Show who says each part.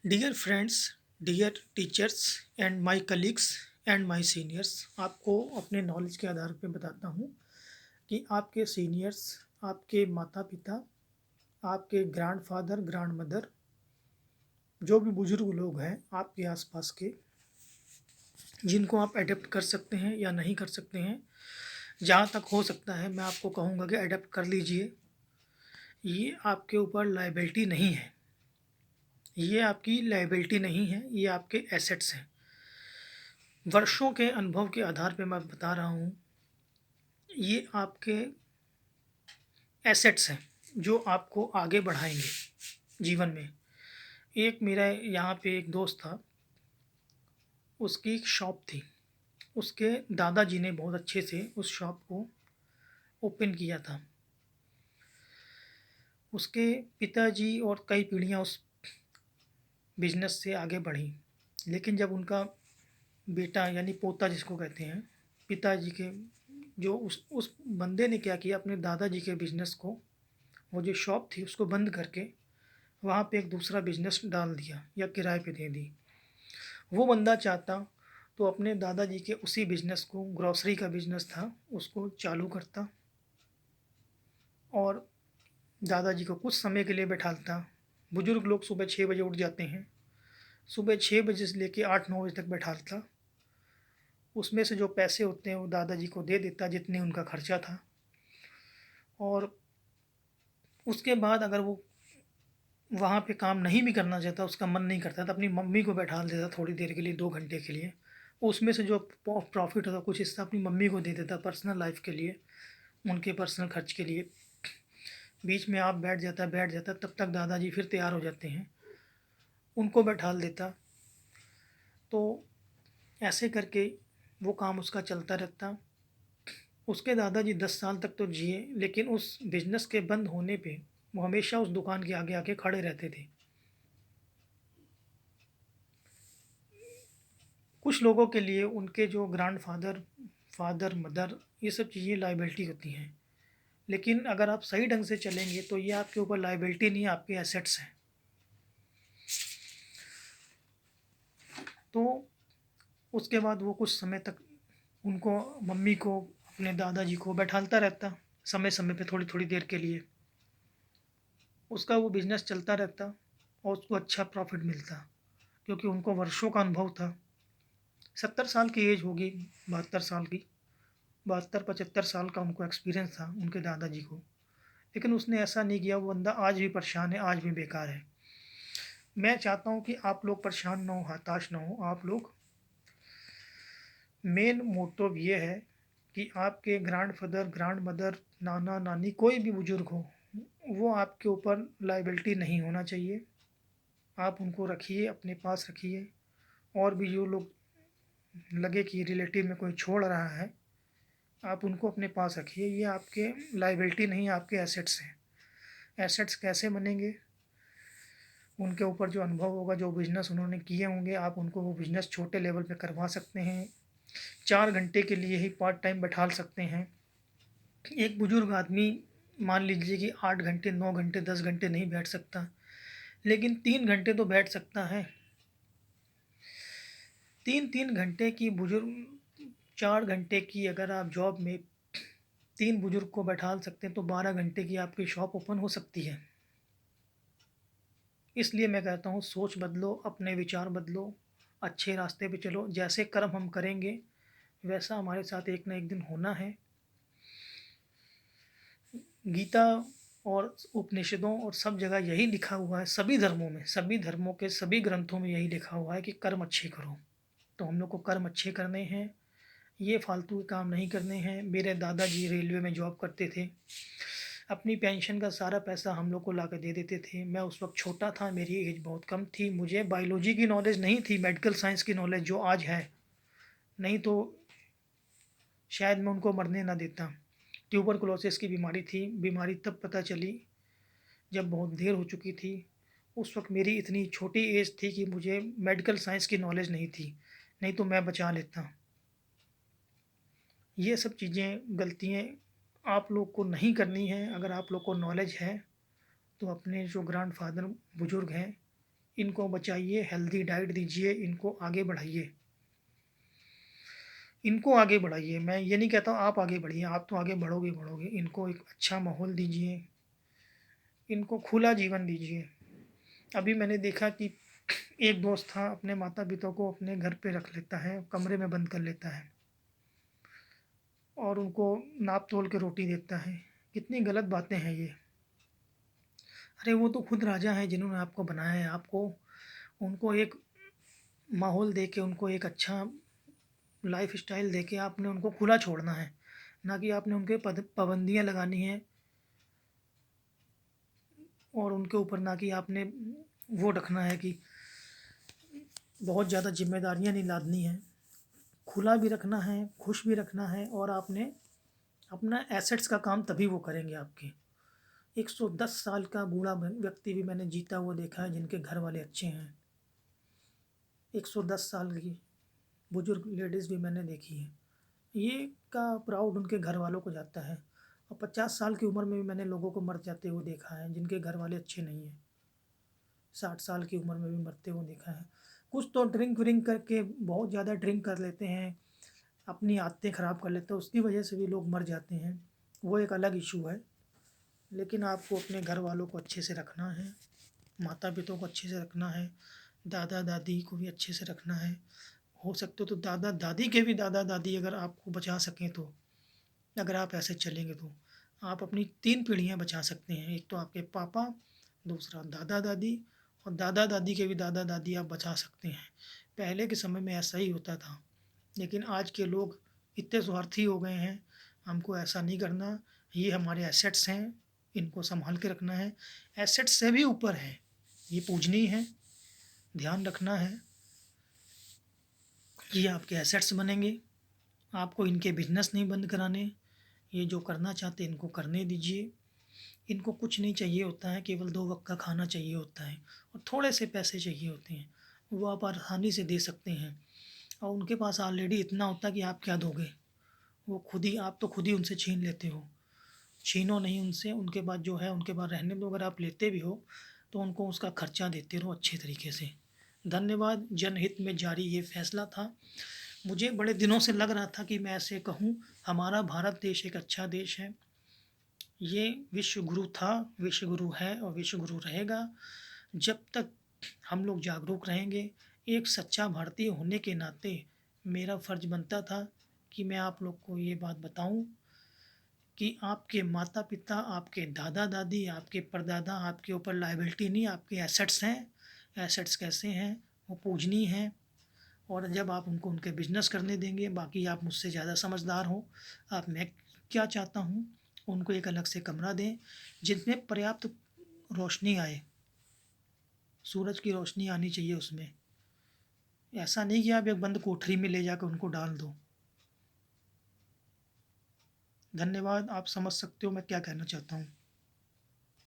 Speaker 1: Dear friends, dear teachers and my colleagues and my seniors. आपको अपने knowledge के आधार पे बताता हूँ कि आपके सीनियर्स, आपके माता पिता, आपके ग्रैंडफादर ग्रैंड मदर, जो भी बुज़ुर्ग लोग हैं आपके आसपास के, जिनको आप अडेप्ट कर सकते हैं या नहीं कर सकते हैं, जहाँ तक हो सकता है मैं आपको कहूँगा कि अडेप्ट कर लीजिए। ये आपके ऊपर लायबिलिटी नहीं है, ये आपकी लायबिलिटी नहीं है, ये आपके एसेट्स हैं। वर्षों के अनुभव के आधार पे मैं बता रहा हूँ, ये आपके एसेट्स हैं जो आपको आगे बढ़ाएंगे जीवन में। एक मेरा यहाँ पे एक दोस्त था, उसकी एक शॉप थी। उसके दादाजी ने बहुत अच्छे से उस शॉप को ओपन किया था। उसके पिताजी और कई पीढ़ियाँ उस बिजनेस से आगे बढ़ी, लेकिन जब उनका बेटा यानी पोता जिसको कहते हैं, पिताजी के जो उस बंदे ने क्या किया, अपने दादाजी के बिजनेस को, वो जो शॉप थी उसको बंद करके वहाँ पे एक दूसरा बिजनेस डाल दिया या किराए पे दे दी। वो बंदा चाहता तो अपने दादाजी के उसी बिजनेस को, ग्रॉसरी का बिजनेस था, उसको चालू करता और दादाजी को कुछ समय के लिए बैठालता। बुजुर्ग लोग सुबह 6 बजे उठ जाते हैं, सुबह 6 बजे से लेके 8-9 बजे तक बैठालता। उसमें से जो पैसे होते हैं वो दादाजी को दे देता, जितने उनका खर्चा था। और उसके बाद अगर वो वहाँ पे काम नहीं भी करना चाहता, उसका मन नहीं करता, तो अपनी मम्मी को बैठा देता थोड़ी देर के लिए, 2 घंटे के लिए। उसमें से जो प्रॉफिट होता कुछ हिस्सा अपनी मम्मी को दे देता पर्सनल लाइफ के लिए, उनके पर्सनल खर्च के लिए। बीच में आप बैठ जाता, तब तक दादाजी फिर तैयार हो जाते हैं, उनको बैठा देता। तो ऐसे करके वो काम उसका चलता रहता। उसके दादाजी 10 साल तक तो जिए, लेकिन उस बिजनेस के बंद होने पे वो हमेशा उस दुकान के आगे आके खड़े रहते थे। कुछ लोगों के लिए उनके जो ग्रैंडफादर, फादर, मदर, ये सब चीज़ें लायबिलिटी होती हैं, लेकिन अगर आप सही ढंग से चलेंगे तो ये आपके ऊपर लायबिलिटी नहीं, आपके एसेट्स हैं। तो उसके बाद वो कुछ समय तक उनको, मम्मी को, अपने दादाजी को बैठालता रहता, समय समय पे थोड़ी थोड़ी देर के लिए। उसका वो बिज़नेस चलता रहता और उसको अच्छा प्रॉफिट मिलता, क्योंकि उनको वर्षों का अनुभव था। 70 साल की एज होगी, 72 साल की, 72-75 साल का उनको एक्सपीरियंस था उनके दादाजी को। लेकिन उसने ऐसा नहीं किया। वो बंदा आज भी परेशान है, आज भी बेकार है। मैं चाहता हूँ कि आप लोग परेशान ना हो, हताश ना हो। आप लोग, मेन मोटिव ये है कि आपके ग्रैंडफादर, ग्रैंड मदर, नाना नानी, कोई भी बुजुर्ग हो, वो आपके ऊपर लाइबिलिटी नहीं होना चाहिए। आप उनको रखिए, अपने पास रखिए। और भी जो लोग लगे कि रिलेटिव में कोई छोड़ रहा है, आप उनको अपने पास रखिए। ये आपके लाइबिलिटी नहीं, आपके एसेट्स हैं। एसेट्स कैसे बनेंगे? उनके ऊपर जो अनुभव होगा, जो बिज़नेस उन्होंने किए होंगे, आप उनको वो बिज़नेस छोटे लेवल पे करवा सकते हैं। 4 घंटे के लिए ही पार्ट टाइम बैठा सकते हैं। एक बुज़ुर्ग आदमी मान लीजिए कि 8 घंटे, 9 घंटे, 10 घंटे नहीं बैठ सकता, लेकिन 3 घंटे तो बैठ सकता है। 3-3 घंटे की बुज़ुर्ग, 4 घंटे की अगर आप जॉब में 3 बुज़ुर्ग को बैठा सकते हैं, तो 12 घंटे की आपकी शॉप ओपन हो सकती है। इसलिए मैं कहता हूँ, सोच बदलो, अपने विचार बदलो, अच्छे रास्ते पे चलो। जैसे कर्म हम करेंगे वैसा हमारे साथ एक ना एक दिन होना है। गीता और उपनिषदों और सब जगह यही लिखा हुआ है, सभी धर्मों में, सभी धर्मों के सभी ग्रंथों में यही लिखा हुआ है कि कर्म अच्छे करो। तो हम लोग को कर्म अच्छे करने हैं, ये फालतू के काम नहीं करने हैं। मेरे दादाजी रेलवे में जॉब करते थे, अपनी पेंशन का सारा पैसा हम लोग को ला के दे देते थे। मैं उस वक्त छोटा था, मेरी एज बहुत कम थी, मुझे बायोलॉजी की नॉलेज नहीं थी, मेडिकल साइंस की नॉलेज जो आज है। नहीं तो शायद मैं उनको मरने ना देता। ट्यूबरकुलोसिस की बीमारी थी, बीमारी तब पता चली जब बहुत देर हो चुकी थी। उस वक्त मेरी इतनी छोटी एज थी कि मुझे मेडिकल साइंस की नॉलेज नहीं थी, नहीं तो मैं बचा लेता। ये सब चीज़ें, गलतियाँ आप लोग को नहीं करनी है। अगर आप लोग को नॉलेज है तो अपने जो ग्रैंडफादर बुज़ुर्ग हैं, इनको बचाइए, हेल्दी डाइट दीजिए, इनको आगे बढ़ाइए। इनको आगे बढ़ाइए, मैं ये नहीं कहता हूँ आप आगे बढ़िए, आप तो आगे बढ़ोगे ही बढ़ोगे। इनको एक अच्छा माहौल दीजिए, इनको खुला जीवन दीजिए। अभी मैंने देखा कि एक दोस्त था, अपने माता-पिता को अपने घर पे रख लेता है, कमरे में बंद कर लेता है और उनको नाप-तोल के रोटी देता है। कितनी गलत बातें हैं ये। अरे वो तो खुद राजा हैं जिन्होंने आपको बनाया है, आपको उनको एक माहौल दे के, उनको एक अच्छा लाइफ़स्टाइल दे के आपने उनको खुला छोड़ना है, ना कि आपने उनके पद पाबंदियाँ लगानी हैं और उनके ऊपर ना कि आपने वो रखना है कि बहुत ज़्यादा ज़िम्मेदारियाँ नहीं लादनी हैं। खुला भी रखना है, खुश भी रखना है और आपने अपना एसेट्स का काम तभी वो करेंगे आपके। 110 साल का बूढ़ा व्यक्ति भी मैंने जीता हुआ देखा है जिनके घर वाले अच्छे हैं। 110 साल की बुजुर्ग लेडीज़ भी मैंने देखी है। ये का प्राउड उनके घर वालों को जाता है। और 50 साल की उम्र में भी मैंने लोगों को मर जाते हुए देखा है जिनके घर वाले अच्छे नहीं हैं। 60 साल की उम्र में भी मरते हुए देखा है। कुछ तो ड्रिंक व्रिंक करके बहुत ज़्यादा ड्रिंक कर लेते हैं, अपनी आदतें ख़राब कर लेते हैं, उसकी वजह से भी लोग मर जाते हैं। वो एक अलग इशू है। लेकिन आपको अपने घर वालों को अच्छे से रखना है, माता-पिता को अच्छे से रखना है, दादा-दादी को भी अच्छे से रखना है। हो सकते तो दादा-दादी के भी दादा-दादी अगर आपको बचा सकें तो, अगर आप ऐसे चलेंगे तो, आप अपनी 3 पीढ़ियाँ बचा सकते हैं। एक तो आपके पापा, दूसरा दादा-दादी और दादा-दादी के भी दादा-दादी आप बचा सकते हैं। पहले के समय में ऐसा ही होता था, लेकिन आज के लोग इतने स्वार्थी हो गए हैं, हमको ऐसा नहीं करना, ये हमारे एसेट्स हैं, इनको सँभाल के रखना है। एसेट्स से भी ऊपर है, ये पूजनीय है, ध्यान रखना है, ये आपके एसेट्स बनेंगे। आपको इनके बिज़नेस नहीं बंद कराने, ये जो करना चाहते हैं इनको करने दीजिए। इनको कुछ नहीं चाहिए होता है, केवल 2 वक़्त का खाना चाहिए होता है और थोड़े से पैसे चाहिए होते हैं, वो आप आसानी से दे सकते हैं और उनके पास ऑलरेडी इतना होता है कि आप क्या दोगे? वो खुद ही आप तो खुद ही उनसे छीन लेते हो। छीनो नहीं उनसे, उनके पास जो है उनके पास रहने दो, अगर आप लेते भी हो, तो उनको उसका खर्चा देते रहो अच्छे तरीके से। धन्यवाद, जनहित में जारी ये फैसला था। मुझे बड़े दिनों से लग रहा था कि मैं ऐसे कहूँ, हमारा भारत देश एक अच्छा देश है। ये विश्व गुरु था, विश्व गुरु है और विश्व गुरु रहेगा। जब तक हम लोग जागरूक रहेंगे, एक सच्चा भारतीय होने के नाते मेरा फ़र्ज़ बनता था कि मैं आप लोग को ये बात बताऊँ कि आपके माता-पिता, आपके दादा-दादी, आपके परदादा आपके ऊपर लायबिलिटी नहीं, आपके एसेट्स हैं। एसेट्स कैसे हैं? वो पूजनीय हैं और जब आप उनको उनके बिज़नेस करने देंगे, बाकी आप मुझसे ज़्यादा समझदार हो। अब मैं क्या चाहता हूँ, उनको एक अलग से कमरा दें, जिसमें पर्याप्त रोशनी आए, सूरज की रोशनी आनी चाहिए उसमें। ऐसा नहीं कि आप एक बंद कोठरी में ले जाकर उनको डाल दो। धन्यवाद, आप समझ सकते हो मैं क्या कहना चाहता हूँ।